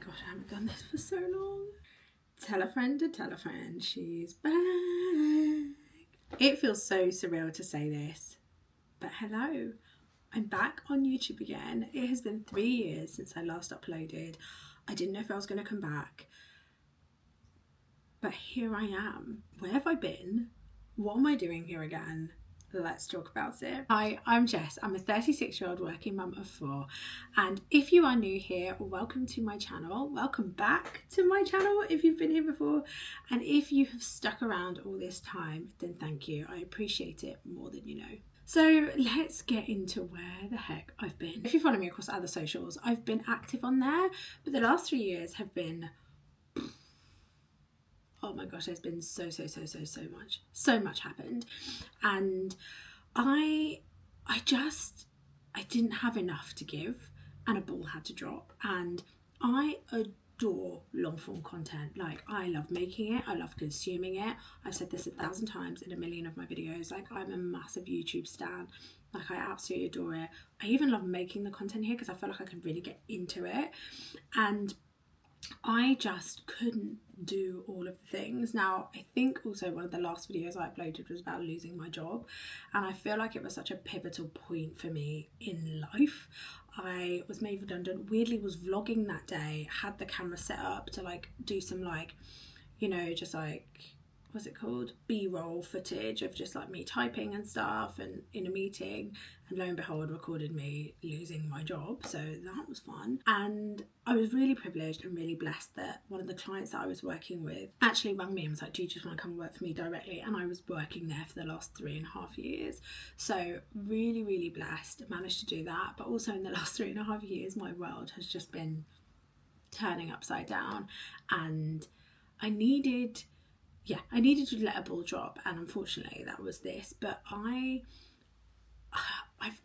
gosh, I haven't done this for so long. Tell a friend to tell a friend, she's back. It feels so surreal to say this, but hello, I'm back on YouTube again. It has been 3 years since I last uploaded. I didn't know if I was going to come back, but here I am. Where have I been? What am I doing here again? Let's talk about it. Hi, I'm Jess. I'm a 36-year-old working mum of 4, and if you are new here, welcome to my channel. Welcome back to my channel if you've been here before, and if you have stuck around all this time, then thank you. I appreciate it more than you know. So let's get into where the heck I've been. If you follow me across other socials, I've been active on there, but the last 3 years have been, oh my gosh, there's been so much happened, and I didn't have enough to give, and a ball had to drop. And I adore long form content. Like, I love making it, I love consuming it. I've said this 1,000 times in a million of my videos. Like, I'm a massive YouTube stan. Like, I absolutely adore it. I even love making the content here because I feel like I can really get into it, and I just couldn't do all of the things. Now, I think also one of the last videos I uploaded was about losing my job, and I feel like it was such a pivotal point for me in life. I was made redundant, weirdly was vlogging that day, had the camera set up to like do some like, you know, just like, what's it called, B-roll footage of just like me typing and stuff and in a meeting, and lo and behold recorded me losing my job. So that was fun, and I was really privileged and really blessed that one of the clients that I was working with actually rang me and was like, do you just want to come work for me directly? And I was working there for the last 3.5 years, so really blessed, managed to do that. But also in the last 3.5 years my world has just been turning upside down, and I needed to let a ball drop, and unfortunately that was this. But I've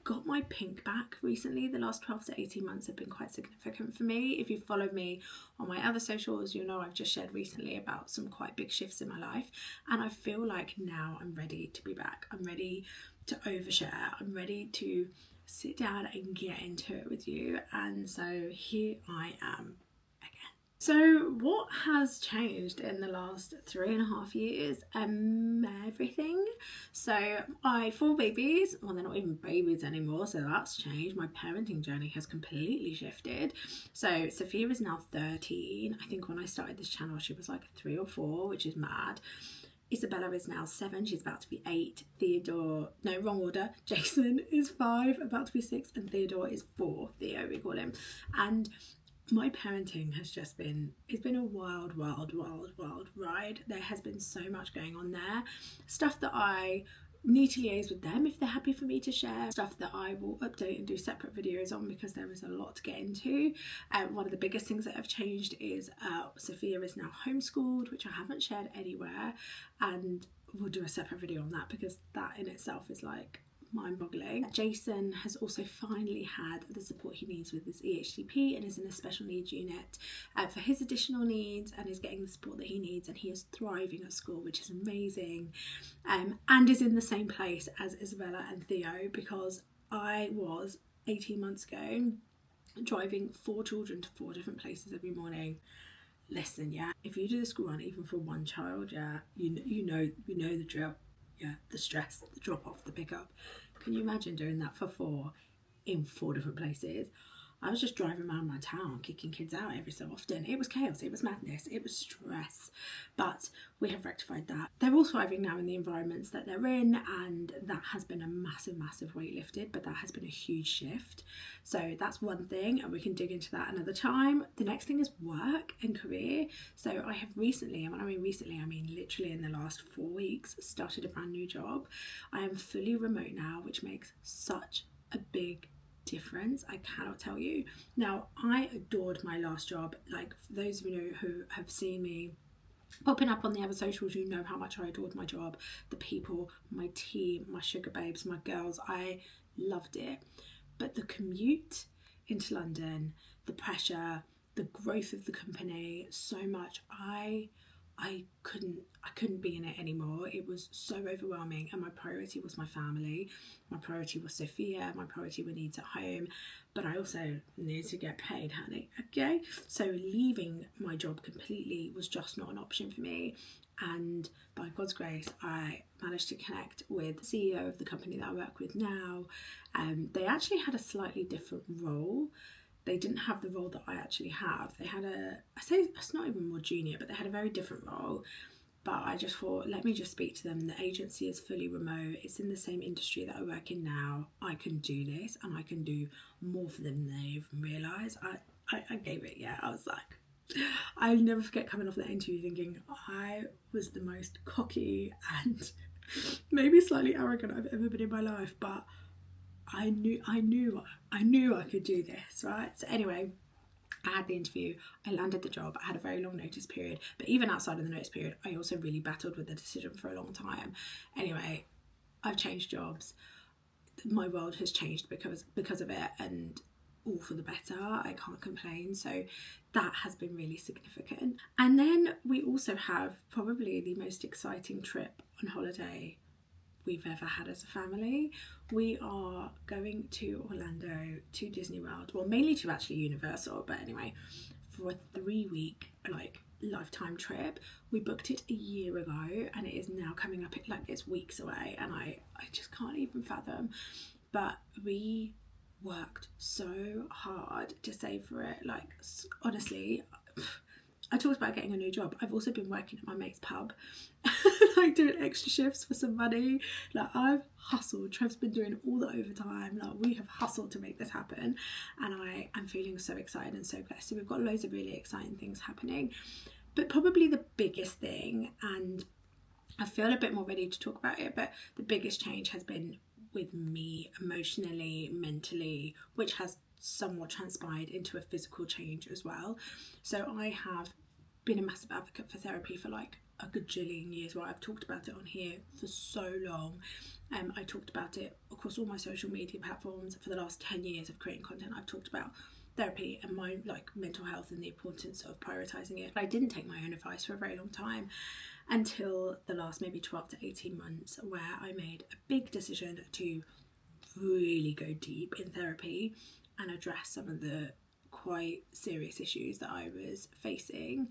got my pink back recently. The last 12 to 18 months have been quite significant for me. If you've followed me on my other socials, you'll know I've just shared recently about some quite big shifts in my life, and I feel like now I'm ready to be back. I'm ready to overshare. I'm ready to sit down and get into it with you, and so here I am. So what has changed in the last 3.5 years? Everything. So I have 4 babies. Well, they're not even babies anymore, so that's changed. My parenting journey has completely shifted. So Sophia is now 13. I think when I started this channel she was like 3 or 4, which is mad. Isabella is now 7, she's about to be 8. Theodore, no, wrong order. Jason is 5, about to be 6, and Theodore is 4. Theo, we call him. And my parenting has just been, it's been a wild ride. There has been so much going on there. Stuff that I need to liaise with them if they're happy for me to share. Stuff that I will update and do separate videos on because there is a lot to get into. One of the biggest things that have changed is Sophia is now homeschooled, which I haven't shared anywhere. And we'll do a separate video on that because that in itself is like mind-boggling. Jason has also finally had the support he needs with his EHCP and is in a special needs unit for his additional needs, and is getting the support that he needs, and he is thriving at school, which is amazing, and is in the same place as Isabella and Theo, because I was 18 months ago driving 4 children to 4 different places every morning. Listen, yeah, if you do the school run even for 1 child, yeah, you know the drill. Yeah, the stress, the drop off, the pickup. Can you imagine doing that for 4 in 4 different places? I was just driving around my town kicking kids out every so often. It was chaos, it was madness, it was stress, but we have rectified that. They're all thriving now in the environments that they're in, and that has been a massive weight lifted, but that has been a huge shift. So that's one thing, and we can dig into that another time. The next thing is work and career. So I have recently, and when I mean recently, I mean literally in the last 4 weeks, started a brand new job. I am fully remote now, which makes such a big difference. I cannot tell you. Now, I adored my last job. Like, for those of you who have seen me popping up on the other socials, you know how much I adored my job, the people, my team, my sugar babes, my girls. I loved it. But the commute into London, the pressure, the growth of the company, so much, I I couldn't be in it anymore. It was so overwhelming, and my priority was my family. My priority was Sophia. My priority were needs at home, but I also needed to get paid, honey. Okay, so leaving my job completely was just not an option for me. And by God's grace, I managed to connect with the CEO of the company that I work with now. They actually had a slightly different role. They didn't have the role that I actually have. They had I say it's not even more junior, but they had a very different role. But I just thought, let me just speak to them. The agency is fully remote. It's in the same industry that I work in now. I can do this, and I can do more for them than they even realise. I gave it, yeah. I was like, I'll never forget coming off that interview thinking I was the most cocky and maybe slightly arrogant I've ever been in my life, but I knew I could do this, right? So anyway, I had the interview, I landed the job, I had a very long notice period, but even outside of the notice period, I also really battled with the decision for a long time. Anyway, I've changed jobs. My world has changed because of it, and all for the better. I can't complain. So that has been really significant. And then we also have probably the most exciting trip on holiday we've ever had as a family. We are going to Orlando, to Disney World, well, mainly to actually Universal, but anyway, for a 3-week lifetime trip. We booked it a year ago, and it is now coming up, it's weeks away, and I just can't even fathom. But we worked so hard to save for it. Honestly, I talked about getting a new job. I've also been working at my mate's pub, doing extra shifts for some money. I've hustled. Trev's been doing all the overtime. We have hustled to make this happen, and I am feeling so excited and so blessed. So we've got loads of really exciting things happening, but probably the biggest thing, and I feel a bit more ready to talk about it, but the biggest change has been with me emotionally, mentally, which has somewhat transpired into a physical change as well. So I have been a massive advocate for therapy for a gajillion years. I've talked about it on here for so long. I talked about it across all my social media platforms for the last 10 years of creating content. I've talked about therapy and my mental health and the importance of prioritizing it. I didn't take my own advice for a very long time, until the last maybe 12 to 18 months, where I made a big decision to really go deep in therapy and address some of the quite serious issues that I was facing.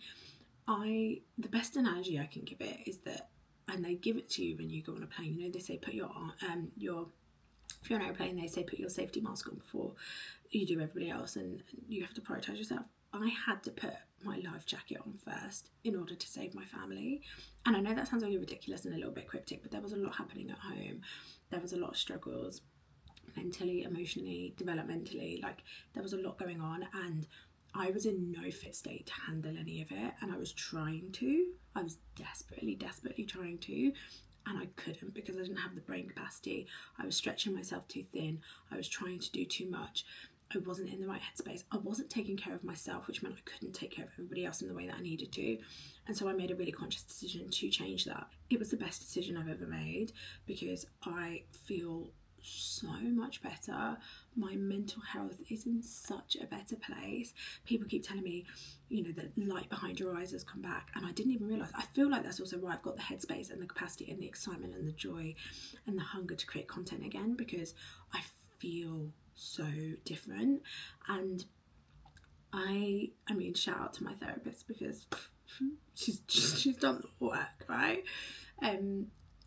The best analogy I can give it is that, and they give it to you when you go on a plane, they say if you're on an airplane, they say put your safety mask on before you do everybody else, and you have to prioritise yourself. I had to put my life jacket on first in order to save my family. And I know that sounds really ridiculous and a little bit cryptic, but there was a lot happening at home. There was a lot of struggles, mentally, emotionally, developmentally. There was a lot going on, and I was in no fit state to handle any of it. And I was trying to. I was desperately trying to. And I couldn't, because I didn't have the brain capacity. I was stretching myself too thin. I was trying to do too much. I wasn't in the right headspace. I wasn't taking care of myself, which meant I couldn't take care of everybody else in the way that I needed to. And so I made a really conscious decision to change that. It was the best decision I've ever made, because I feel so much better. My mental health is in such a better place. People keep telling me, the light behind your eyes has come back, and I didn't even realise. I feel like that's also why I've got the headspace and the capacity and the excitement and the joy and the hunger to create content again, because I feel so different. And I mean, shout out to my therapist, because she's done the work, right?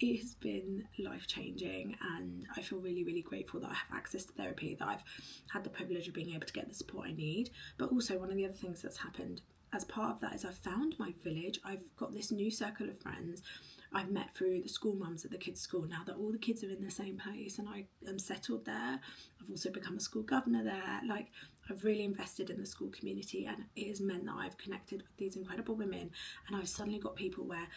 It has been life-changing, and I feel really, really grateful that I have access to therapy, that I've had the privilege of being able to get the support I need. But also, one of the other things that's happened as part of that is I've found my village. I've got this new circle of friends I've met through the school mums at the kids' school, now that all the kids are in the same place and I am settled there. I've also become a school governor there. I've really invested in the school community, and it has meant that I've connected with these incredible women, and I've suddenly got people where,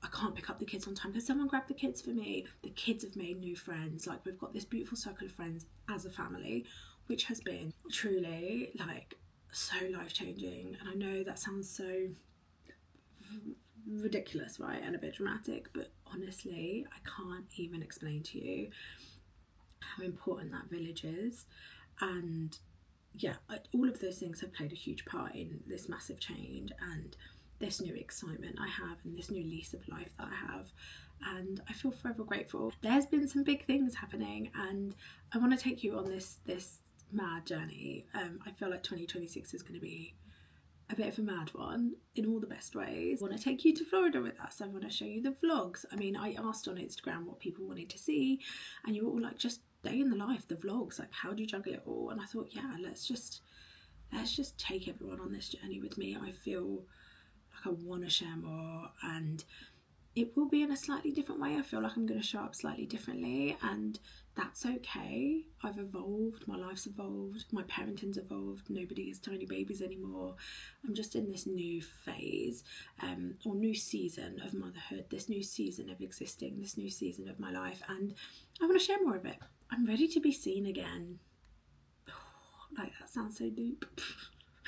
I can't pick up the kids on time because someone grabbed the kids for me. The kids have made new friends. We've got this beautiful circle of friends as a family, which has been truly so life-changing. And I know that sounds so ridiculous, right, and a bit dramatic, but honestly, I can't even explain to you how important that village is. And yeah, all of those things have played a huge part in this massive change, and this new excitement I have and this new lease of life that I have, and I feel forever grateful. There's been some big things happening, and I want to take you on this mad journey. I feel like 2026 is going to be a bit of a mad one in all the best ways. I want to take you to Florida with us. I want to show you the vlogs. I mean, I asked on Instagram what people wanted to see, and you were all like, just day in the life, the vlogs, like how do you juggle it all? And I thought, yeah, let's just take everyone on this journey with me. I feel like I want to share more, and it will be in a slightly different way. I feel like I'm going to show up slightly differently, and that's okay. I've evolved, my life's evolved, my parenting's evolved, nobody is tiny babies anymore. I'm just in this new phase, or new season of motherhood, this new season of existing, this new season of my life, and I want to share more of it. I'm ready to be seen again. Like, that sounds so deep.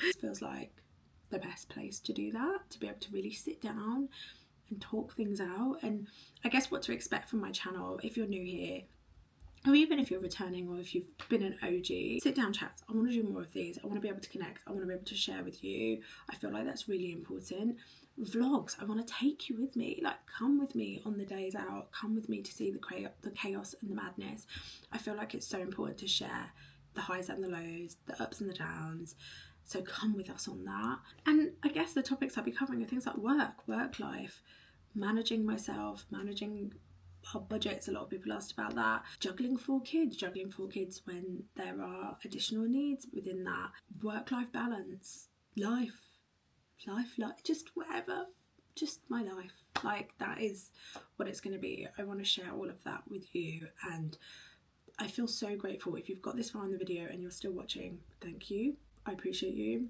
It feels like the best place to do that, to be able to really sit down and talk things out. And I guess what to expect from my channel, if you're new here, or even if you're returning, or if you've been an OG, sit down chats. I want to do more of these. I want to be able to connect. I want to be able to share with you. I feel like that's really important. Vlogs, I want to take you with me. Like, come with me on the days out. Come with me to see the chaos and the madness. I feel like it's so important to share the highs and the lows, the ups and the downs. So come with us on that. And I guess the topics I'll be covering are things like work life, managing myself, managing our budgets. A lot of people asked about that. Juggling 4 kids when there are additional needs within that. Work-life balance, life, just whatever, just my life. Like, that is what it's going to be. I want to share all of that with you, and I feel so grateful. If you've got this far in the video and you're still watching, thank you. I appreciate you.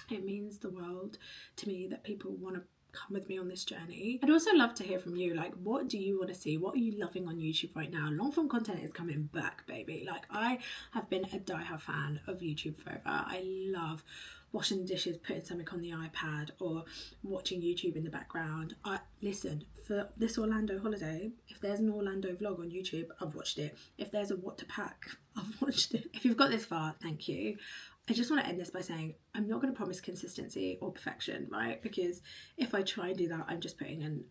It means the world to me that people want to come with me on this journey. I'd also love to hear from you. Like, what do you want to see? What are you loving on YouTube right now? Long form content is coming back, baby. Like, I have been a diehard fan of YouTube forever. I love washing the dishes, putting something on the iPad, or watching YouTube in the background. Listen, for this Orlando holiday, if there's an Orlando vlog on YouTube, I've watched it. If there's a what to pack, I've watched it. If you've got this far, thank you. I just want to end this by saying I'm not going to promise consistency or perfection, right? Because if I try and do that, I'm just putting an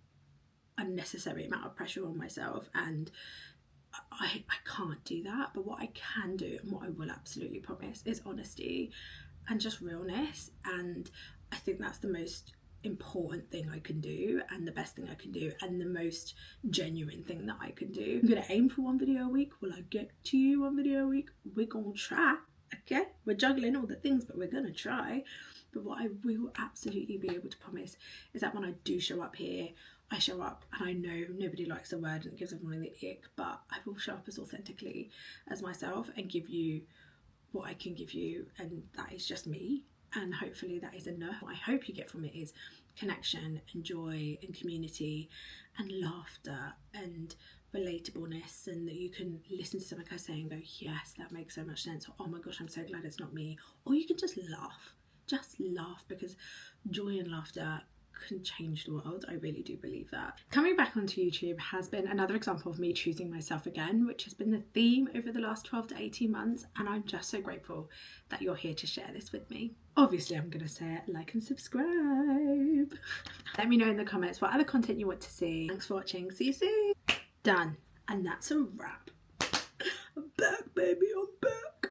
unnecessary amount of pressure on myself, and I can't do that. But what I can do, and what I will absolutely promise, is honesty and just realness. And I think that's the most important thing I can do, and the best thing I can do, and the most genuine thing that I can do. I'm going to aim for 1 video a week. Will I get to you 1 video a week? We're going to try. Okay, we're juggling all the things, but we're gonna try. But what I will absolutely be able to promise is that when I do show up here, I show up, and I know nobody likes the word and it gives everyone the ick, but I will show up as authentically as myself and give you what I can give you, and that is just me, and hopefully that is enough. What I hope you get from it is connection and joy and community and laughter and relatableness, and that you can listen to something I say and go, yes, that makes so much sense, or oh my gosh, I'm so glad it's not me. Or you can just laugh, because joy and laughter can change the world. I really do believe that. Coming back onto YouTube has been another example of me choosing myself again, which has been the theme over the last 12 to 18 months, and I'm just so grateful that you're here to share this with me. Obviously, I'm gonna say it, like and subscribe. Let me know in the comments what other content you want to see. Thanks for watching. See you soon. Done. And that's a wrap. I'm back, baby. I'm back.